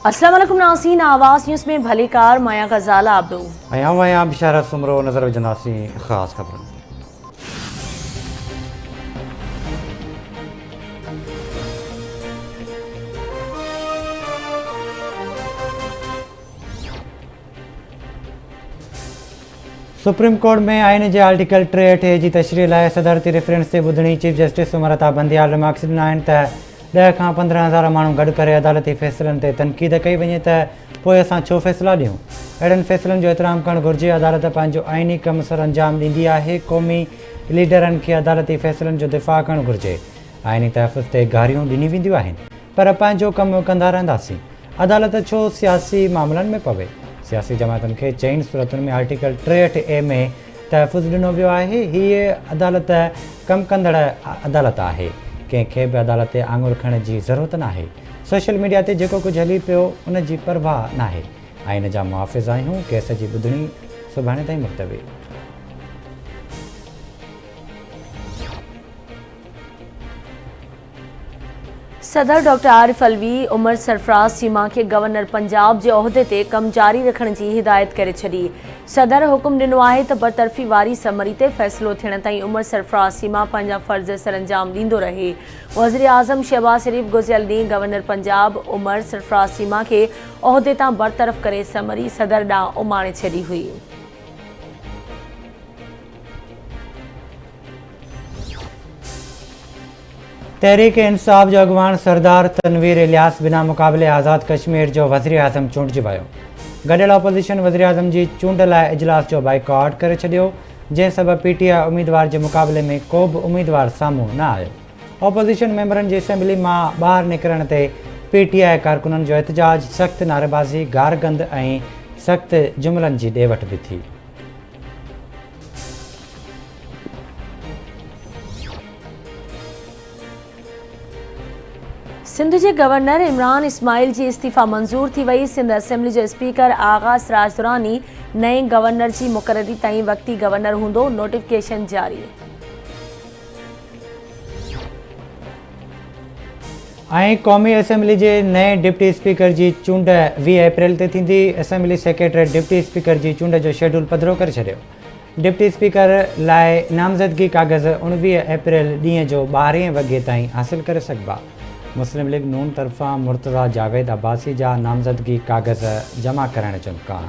अस्सलाम वालेकुम नाज़रीन, आवाज़ न्यूज़ में भलीकार माया गज़ाल आबदू आया बिशारत सुमरो नजर जनासी खास खबर। सुप्रीम कोर्ट में आइन जे आर्टिकल 63 जी तशरीह लाइ सदारती रेफरेंस ते ॿुधणी चीफ जस्टिस उमरता बंदियाल मक़सद आहिनि त 10 खां 15,000 माण्हू गॾु करे अदालती फ़ैसिलनि ते तनक़ीद कई वञे त पोइ असां छो फ़ैसिला ॾियूं। अहिड़नि फ़ैसिलनि जो एतिराम करणु घुरिजे। अदालत पंहिंजो आइनी कमु सर अंजाम ॾींदी आहे। क़ौमी लीडरनि खे अदालती फ़ैसिलनि जो दिफ़ा करणु घुरिजे। आइनी तहफ़ुज़ ते गारियूं ॾिनी वेंदियूं आहिनि, पर पंहिंजो कमु कंदा रहंदासीं। अदालत छो सियासी मामलनि में पवे। सियासी जमातुनि खे चइनि सूरतुनि में आर्टिकल 63A में तहफ़ुज़ ॾिनो वियो आहे। हीअ अदालत कमु कंदड़ अदालत आहे। कंहिंखे बि अदालत ते आङुर खणण जी ज़रूरत नाहे। सोशल मीडिया ते जेको कुझु हली पियो उन जी परवाह नाहे। आइन जा मुहाफ़िज़ आहियूं। केस जी ॿुधणी सुभाणे ताईं मुलतवी। सदर डॉक्टर आरिफ अलवी उमर सरफराज़ चीमा के गवर्नर पंजाब के उहदे ते कम जारी रखण की हिदायत करे छड़ी। सदर हुक्म ॾिनो आहे त बरतरफ़ी वारी समरी ते फ़ैसिलो थियण ताईं उमर सरफराज़ चीमा पंहिंजा फ़र्ज़ सरअंजाम ॾींदो रहे। वज़ीर आज़म शहबाज शरीफ़ गुज़िरियल ॾींहुं गवर्नर पंजाब उमर सरफराज़ चीमा के उहदे तां बरतरफ़ करे समरी सदर ॾांहुं उमाणे छॾी हुई। तहरीक इंसाफ़ जो अॻवान सरदार तनवीर इलियास बिना मुक़ाबले आज़ाद कश्मीर जो वज़ीर आज़म चूंडिजी वियो। गॾियल ऑपोज़िशन वज़ीर आज़म जी चूंड लाइ इजलास जो बाइकॉट करे छॾियो, जंहिं सबबि PTI उम्मीदवार जे मुक़ाबले में को बि उम्मीदवार साम्हूं न आयो। ऑपोज़िशन मेंबरनि जी असेंबली मां ॿाहिरि निकिरण ते PTI कारकुननि जो एहतजाज, सख़्त नारेबाज़ी, गारगंद ऐं सख़्त जुमलनि जी ॾे वठि बि थी। सिंध के गवर्नर इमरान इस्माइल की इस्तीफ़ा मंजूर थी वही। सिंध असेंबली जो स्पीकर आगा सिराज दुरानी नए गवर्नर की मुक़ररी ताईं वक्ती गवर्नर होंदो। नोटिफिकेशन जारी। क़ौमी असेंबली के नए डिप्टी स्पीकर की चूंड 20 अप्रैल ते थींदी। असेंबली सेक्रेटरी डिप्टी स्पीकर की चूंड जो शेड्यूल पधरो करे छॾियो। डिप्टी स्पीकर लाइ नामज़दगी कागज़ 19 अप्रैल ॾींहं जो 12 वॻे ताईं हासिल करे सघिबा। मुस्लिम लीग नून तरफ़ां मुर्तज़ा जावेद अब्बासी जा नामज़दगी कागज़ जमा करण जो इम्कान।